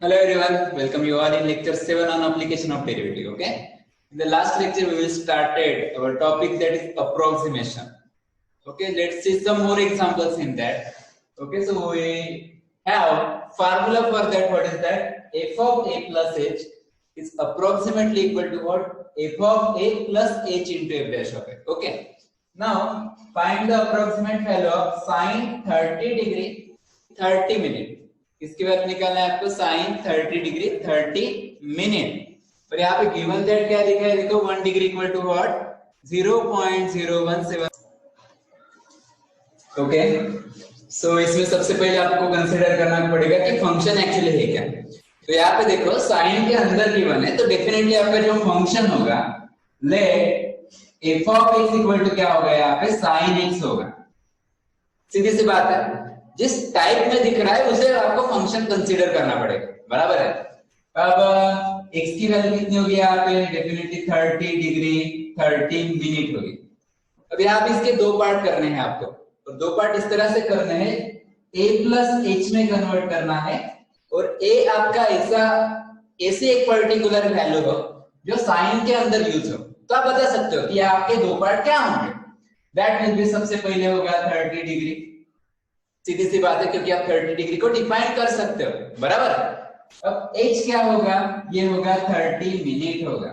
Hello everyone, welcome you all in lecture 7 on application of derivative. Okay, in the last lecture we will started our topic, that is approximation. Okay, let's see some more examples in that. Okay, so we have formula for that. What is that? F of a plus h is approximately equal to what? F of a plus h into f dash of a. Okay, now find the approximate value of sin 30 degree 30 minute. इसके बाद निकालना है आपको sin 30 degree 30 minute. और यहाँ पे given that क्या लिखा है, देखो 1 degree equal to what 0.017। Okay, so इसमें सबसे पहले आपको कंसीडर करना पड़ेगा कि फंक्शन एक्चुअली है क्या। तो यहाँ पे देखो साइन के अंदर गिवन है, तो डेफिनेटली आपका जो फंक्शन होगा let f of x equal to क्या होगा, यहाँ पे sin x होगा। सीधी सी बात है, जिस टाइप में दिख रहा है उसे आपको फंक्शन कंसीडर करना पड़ेगा, बराबर है। अब x की वैल्यू कितनी होगी यहाँ पे, डेफिनेटली 30 डिग्री 30 मिनट होगी। अब यहाँ पे इसके दो पार्ट करने हैं आपको, और दो पार्ट इस तरह से करने हैं, a प्लस h में कन्वर्ट करना है, और a आपका ऐसे एक पर्टिकुलर वैल्यू हो जो साइन के अंदर यूज हो। तो आप बता सकते हो कि आपके दो पार्ट क्या होंगे। दैट मींस भी सबसे पहले होगा 30 डिग्री, सीधी सी बात है, क्योंकि आप 30 डिग्री को डिफाइन कर सकते हो, बराबर। अब h क्या होगा, ये होगा 30 मिनट होगा।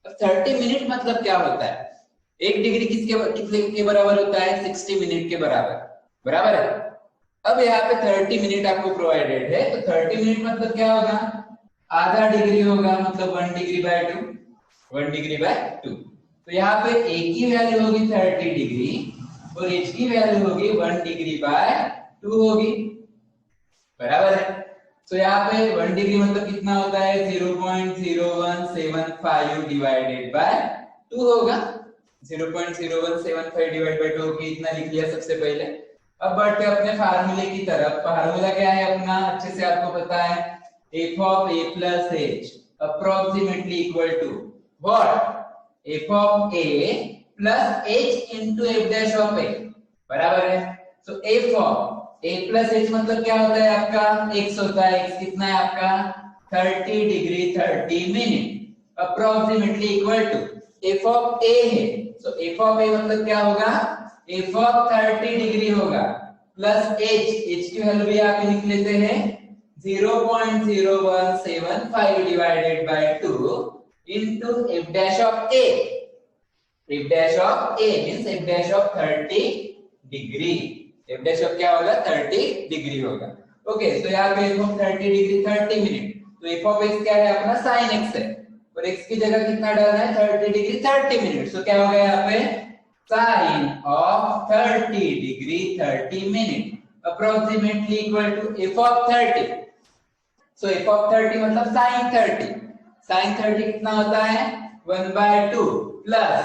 अब 30 मिनट मतलब क्या होता है, एक डिग्री कितने के बराबर होता है, 60 मिनट के बराबर, बराबर है। अब यहाँ पे 30 मिनट आपको प्रोवाइडेड है, तो 30 मिनट मतलब क्या होगा, आधा डिग्री होगा, मतलब 1 डिग्री बाय 2, 1 डिग्री बाय 2। तो यहाँ पे a की वैल्यू होगी 30 डिग्री और h की वैल्यू होगी 1 डिग्री बाय 2 होगी, बराबर है। तो यहाँ पे 1 डिग्री मतलब कितना होता है, 0.0175 डिवाइडेड बाय 2 होगा। 0.0175 डिवाइड बाय 2 की इतना लिख लिया सबसे पहले। अब बढ़ते अपने फार्मूले की तरफ। फार्मूला क्या है अपना, अच्छे से आपको पता है, f of a plus h approximately equal to what, f of a plus h into f dash of a, बराबर है। तो f of a plus h मतलब क्या होता है आपका, x होता है। x कितना है आपका 30 degree 30 minute approximately equal to f of a है। तो f ऑफ a मतलब क्या होगा, f ऑफ 30 डिग्री होगा प्लस h की वैल्यू भी आप लिख लेते हैं 0.0175 divided by 2 into f dash of a। f dash of a means f dash of 30 degree, f dash of क्या होगा 30 डिग्री होगा। ओके, तो यहाँ पे f ऑफ 30 डिग्री 30 मिनट, तो f ऑफ x क्या है अपना sin x है, और x की जगह कितना डालना है 30 डिग्री 30 मिनट। तो क्या होगा यहाँ पे sin of 30 degree 30 minute approximately equal to f of 30। So f of 30 मतलब sin 30, sin 30 कितना होता है 1/2 प्लस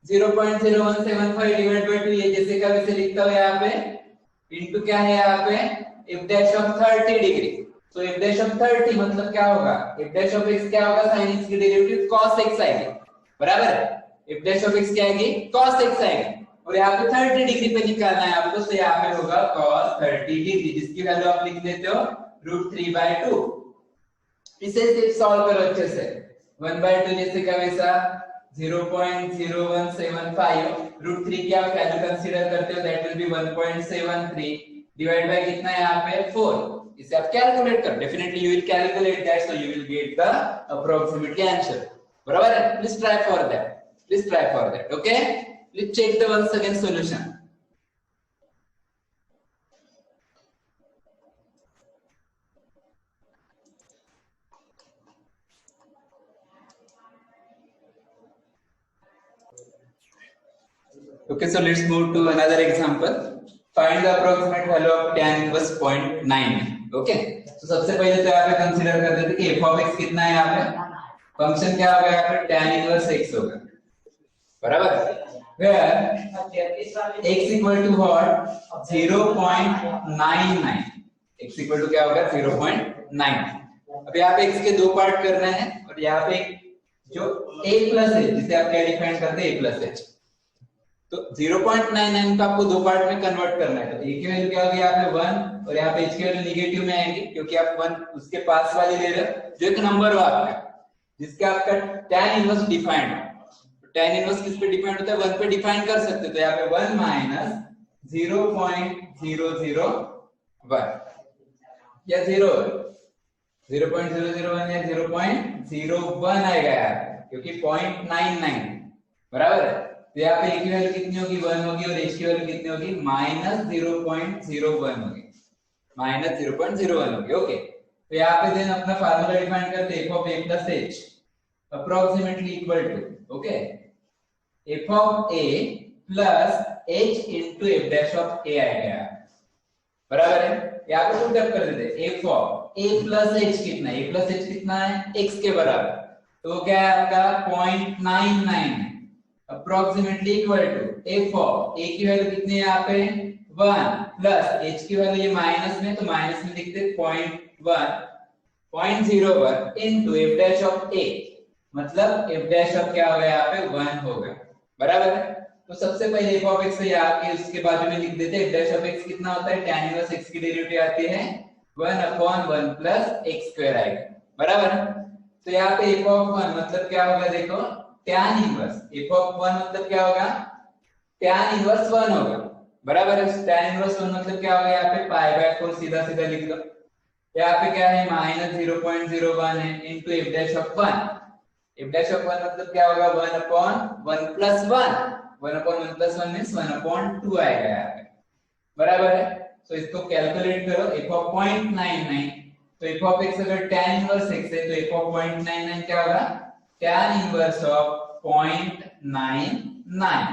0.0175 डिवाइड बाय 2, ये जैसे का वैसे लिखता हूं यहाँ पे, इनटू क्या है यहाँ पे f डैश ऑफ 30 डिग्री। तो f डैश ऑफ 30 मतलब क्या होगा, f डैश ऑफ x क्या होगा, sin x की डेरिवेटिव cos x आएगी, बराबर है। f डैश ऑफ x क्या आएगी, cos x आएगी, और यहाँ पे 30 डिग्री पे निकालना है आपको, तो यहाँ पे होगा cos 30 डिग्री, जिसकी वैल्यू आप लिख देते हो √3/2। इसे सिर्फ सॉल्व करो अच्छे से, 1/2 जैसे का वैसा 0.0175 √3 की आप वैल्यू कंसीडर करते हो, that will be 1.73 divide by कितना है यहाँ पे 4। इसे आप कैलकुलेट कर, definitely you will calculate that, so you will get the approximately answer, बराबर है। Please try for that, please try for that. Okay, please check the once again solution. Okay, so let's move to another example. Find the approximate value of tan inverse 0.9. Okay, तो सबसे पहले तो यहाँ पे consider कर देते कि f of x कितना है, यहाँ पे फंक्शन क्या होगा, यहाँ पे tan inverse x होगा, बराबर। where x equal to what 0.99, x equal to क्या होगा 0.9। अब यहाँ पे x के दो पार्ट करना है, और यहाँ पे जो a प्लस h, जिसे आप क्या डिफाइन करते हैं a प्लस h, तो 0.99 को आपको दो पार्ट में कन्वर्ट करना है। तो a की वैल्यू क्या होगी यहाँ पे 1 और यहाँ पे h की वैल्यू नेगेटिव में आएगी क्योंकि आप 1 उसके पास वाली ले रहे हो जो एक नंबर हो आपका जिसका आपका tan इनवर्स डिफाइंड है। तो tan इनवर्स किस पे डिपेंड होता है? 1 पे डिफाइन कर सकते हो। तो यहाँ पे 1 माइनस 0.001 या 0.001 या 0.01 आएगा यार क्योंकि 0.99 बराबर है। तो यहाँ पे a की वैल्यू कितनी होगी? 1 होगी और h की वैल्यू कितनी होगी? -0.01 होगी, -0.01 होगी। ओके, तो यहाँ पे देन अपना फार्मूला डिफाइन करते हैं f of a plus h approximately equal to okay f of a plus h into f dash of a आएगा बराबर है। यहाँ पे पुट अप कर देते f of a plus h कितना है? a plus h कितना है? x के बराबर। तो वो क्या है आपका? 0.99 approximately equal to f of a की वैल्यू कितनी है यहाँ पे? 1 प्लस h की वैल्यू ये माइनस में, तो माइनस में लिखते 0.01 into f dash of a, मतलब f डैश ऑफ क्या होगा यहाँ पे? 1 होगा बराबर है। तो सबसे पहले f of x से आके उसके बाजू में लिख देते f डैश ऑफ x कितना होता है? tan इनवर्स x की डेरिवेटिव आती है 1/1 प्लस x स्क्वायर आएगा बराबर है। तो यहाँ पे f of 1 मतलब क्या होगा? देखो tan इनवर्स f of 1 मतलब क्या होगा? tan इनवर्स 1 होगा बराबर है। tan इनवर्स 1 मतलब क्या होगा? यहाँ पे π/4 सीधा सीधा लिख दो। यहाँ पे क्या है? -0.01 है into f dash of 1। f dash of 1 मतलब क्या होगा? 1/1 प्लस 1, 1/1 प्लस 1 मींस 1/2 आएगा यहाँ पे बराबर है। तो इसको कैलकुलेट करो f of 0.99। तो f of x अगर tan इनवर्स x है तो f of 0.99 क्या होगा? tan इनवर्स ऑफ 0.99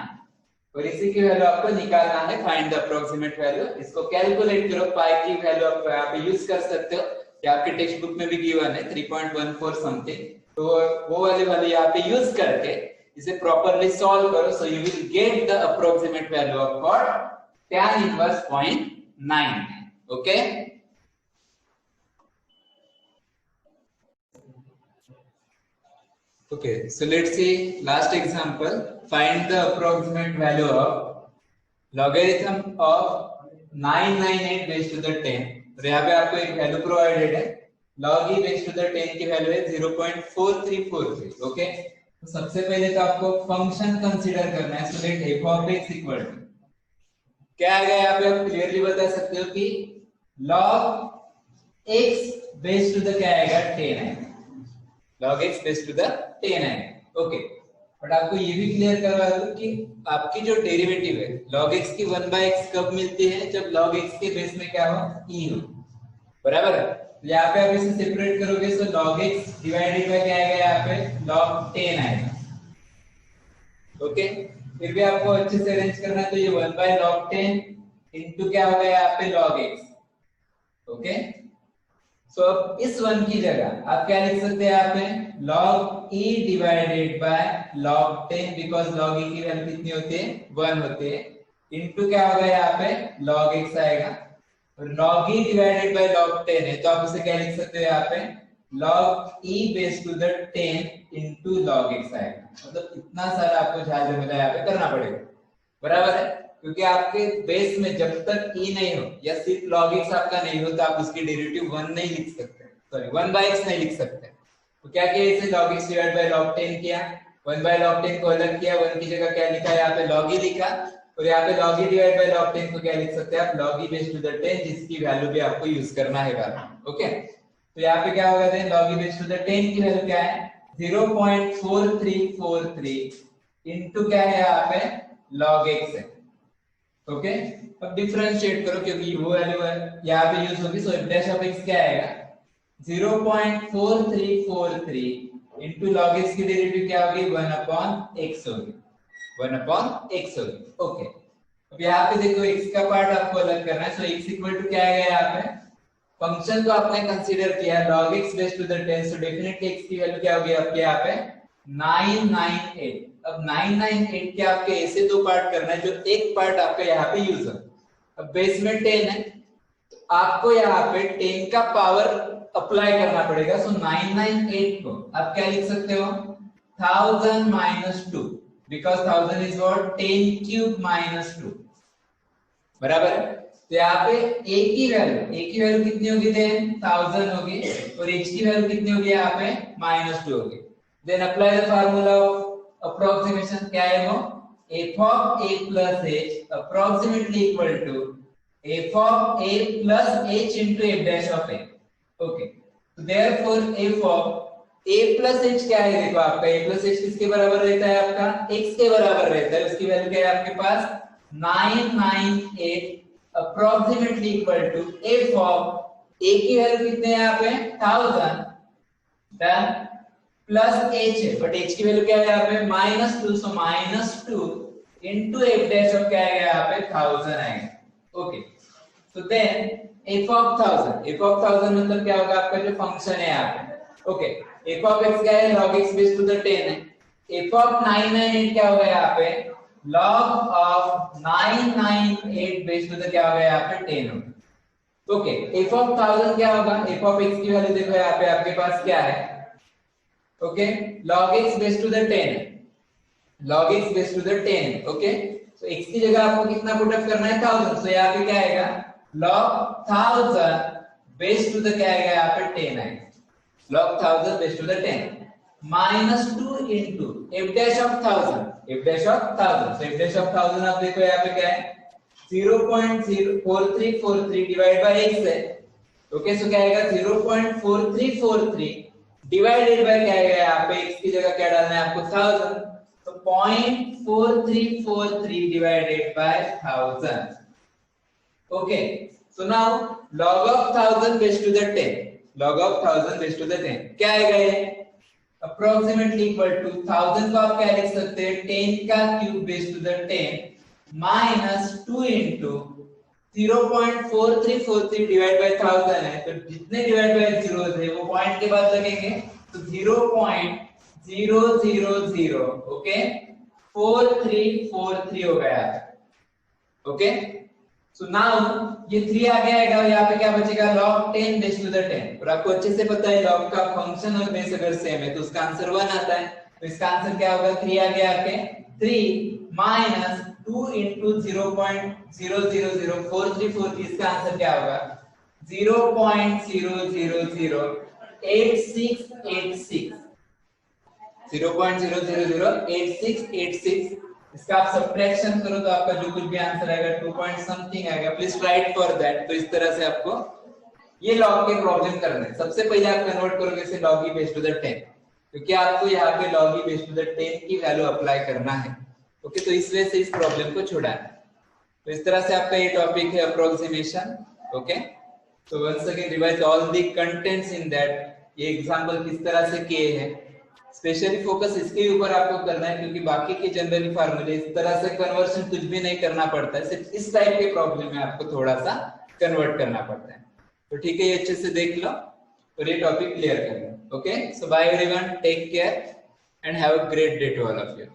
और इसी की वैल्यू आपको निकालना है, फाइंड द अप्रोक्सीमेट वैल्यू। इसको कैलकुलेट करो, पाई की वैल्यू आप यहाँ पे यूज कर सकते हो, ये आपके टेक्स्ट बुक में भी गिवन है 3.14 समथिंग। तो वो वाली यहाँ पे यूज करके इसे प्रॉपर्ली सॉल्व करो, सो you will get the approximate value of what? tan inverse 0.9। Okay, okay, so let's see last example. Find the approximate value of logarithm of 998 raised to the 10। तो यहाँ पे आपको एक वैल्यू प्रोवाइडेड है, log e raised to the 10 की value है 0.4343। Okay, तो सबसे पहले तो आपको फंक्शन कंसीडर करना है। So let f of x equal to क्या आएगा? यहाँ पे आप क्लियरली बता सकते हो कि log x based to the क्या आएगा? 10 आएगा, log x based to the 10 आएगा। ओके, बट आपको ये भी क्लियर करवा दूं कि आपकी जो डेरिवेटिव है log x की 1/x कब मिलती है? जब log x के बेस में क्या हो? e हो बराबर है। तो यहाँ पे आप इसे सेपरेट करोगे तो log x डिवाइडेड बाय क्या आएगा? यहाँ पे log 10 आएगा। ओके, फिर भी आपको अच्छे से अरेंज करना है, तो ये 1/log 10 इनटू क्या होगा यहाँ पे? log x। ओके, सो अब इस 1 की जगह आप क्या लिख सकते हैं यहाँ पे? log e divided by log 10, because log e की वैल्यू कितनी होती है? 1 होती है, इनटू क्या होगा यहाँ पे? log x आएगा। और log e divided by log 10 है, तो आप उसे क्या लिख सकते हो यहाँ पे? log e base to the 10 into log x आएगा। मतलब इतना सारा आपको झाझमेला यहाँ पे करना पड़ेगा बराबर है, क्योंकि आपके बेस में जब तक e नहीं हो या सिर्फ log x आपका नहीं हो तो आप उसकी डेरिवेटिव 1 नहीं लिख सकते, सॉरी 1/x नहीं लिख सकते। तो क्या किया? इसे log x divide by log 10 किया, 1/log 10 को अलग किया, 1 की जगह क्या लिखा? यहाँ पे log e लिखा, और यहाँ पे log e divide by log 10 को क्या लिख सकते हैं आप? log e base to the 10, जिसकी वैल्यू भी आपको यूज करना है बाद में। ओके, तो यहाँ पे क्या होगा then? log e base to the 10 की वैल्यू क्या है? 0.4343 इनटू क्या है यहाँ पे? log x है। ओके, अब डिफरेंशिएट करो क्योंकि वो वैल्यू है यहाँ पे यूज होगी, सो f डैश ऑफ x क्या आएगा? 0.4343 इनटू log x की डेरिवेटिव क्या होगी? 1/x होगी, 1/x होगी। ओके, अब यहाँ पे देखो x का पार्ट आपको अलग करना है, सो x इक्वल टू क्या आएगा यहाँ पे? फंक्शन को आपने कंसीडर किया log x base to the 10, so definitely x की वैल्यू क्या होगी आपके यहाँ पे? 998। अब 998 के आपके ऐसे दो पार्ट करना है जो एक पार्ट आपका यहाँ पे यूज है। अब बेस में 10 है, तो आपको यहाँ पे 10 का पावर अप्लाई करना पड़ेगा। सो 998 को आप क्या लिख सकते हो? 1000 - 2, because 1000 is what 10 cube minus 2 बराबर है। तो यहाँ पे a की वैल्यू कितनी होगी देन 1000 होगी और h की वैल्यू कितनी होगी यहाँ पे -2 होगी। Then apply the formula of approximation, क्या है वो f of a plus h approximately equal to f of a plus h into f dash of a। Okay, so therefore f of a plus h क्या है, देखो आपका a plus h किसके बराबर रहता है, आपका x के बराबर रहता है। उसकी वैल्यू क्या है आपके पास 998 approximately equal to f of a की वैल्यू कितने है यहाँ पे 1000 डन प्लस h है, बट h की वैल्यू क्या है यहाँ पे -2, सो -2 into f dash of क्या आएगा यहाँ पे 1000 आएगा। Okay, so then f of 1000 मतलब क्या होगा आपका जो फंक्शन है यहाँ पे। ओके, f of x क्या है log x base to the 10 है। f of 998 क्या होगा यहाँ पे log of 998 base to the क्या होगा यहाँ पे 10 होगा। ओके, f of 1000 क्या होगा, f of x की वैल्यू देखो यहाँ पे आपके पास क्या है, okay log x base to the 10 है, log x base to the 10। Okay, तो x की जगह आपको कितना पुट अप करना है 1000, तो यहाँ पे क्या आएगा log 1000 base to the क्या आएगा यहाँ पे 10 आएगा, log 1000 base to the 10 -2 into f dash of 1000, f dash of 1000, so f dash of 1000 आप देखो यहाँ पे क्या है 0.04343 डिवाइड बाय x है। ओके, सो क्या आएगा 0.4343 डिवाइडेड बाय क्या आएगा यहाँ पे x की जगह क्या डालना है आपको 1000, तो 0.4343 divided by 1000। Okay, so now log of 1000 base to the 10, log of 1000 base to the 10 क्या आएगा ये approximately equal to 1000 को आप क्या लिख सकते हैं 10 का cube base to the 10 -2 into 0.4343 divide by 1000 है, तो जितने डिवाइड बाय जीरोस है वो पॉइंट के बाद लगेंगे, तो 0.000 ओके 4343 हो गया। ओके, सो नाउ ये 3 आगे आएगा और यहाँ पे क्या बचेगा log 10 base to the 10, और आपको अच्छे से पता है log का फंक्शन और बेस अगर सेम है तो उसका आंसर 1 आता है, तो इसका आंसर क्या होगा 3 आगे आके 3 minus 2 into 0.0004343, इसका आंसर क्या होगा 0.0008686 0.0008686। इसका आप सब्ट्रैक्शन करो तो आपका जो कुछ भी आंसर आएगा 2 पॉइंट समथिंग आएगा, प्लीज राइट फॉर दैट। तो इस तरह से आपको ये लॉग के प्रॉब्लम करना है। सबसे पहले आप कन्वर्ट करोगे इसे log e base to the 10, क्योंकि आपको यहाँ पे log e base to the 10 की वैल्यू अप्लाई करना है। ओके, तो इस वजह से इस प्रॉब्लम को छोड़ा है। तो इस तरह से आपका ये टॉपिक है अप्रोक्सीमेशन। ओके, तो once again revise all the contents in that, ये एग्जांपल किस तरह से किए हैं, स्पेशली फोकस इसके ऊपर आपको करना है, क्योंकि बाकी के जनरली फार्मूले इस तरह से कन्वर्शन कुछ भी नहीं करना पड़ता है, सिर्फ इस टाइप के प्रॉब्लम में आपको थोड़ा सा कन्वर्ट करना पड़ता है। तो ठीक है, ये अच्छे से देख लो और ये टॉपिक क्लियर कर लो। Okay, so bye everyone, take care and have a great day to all of you.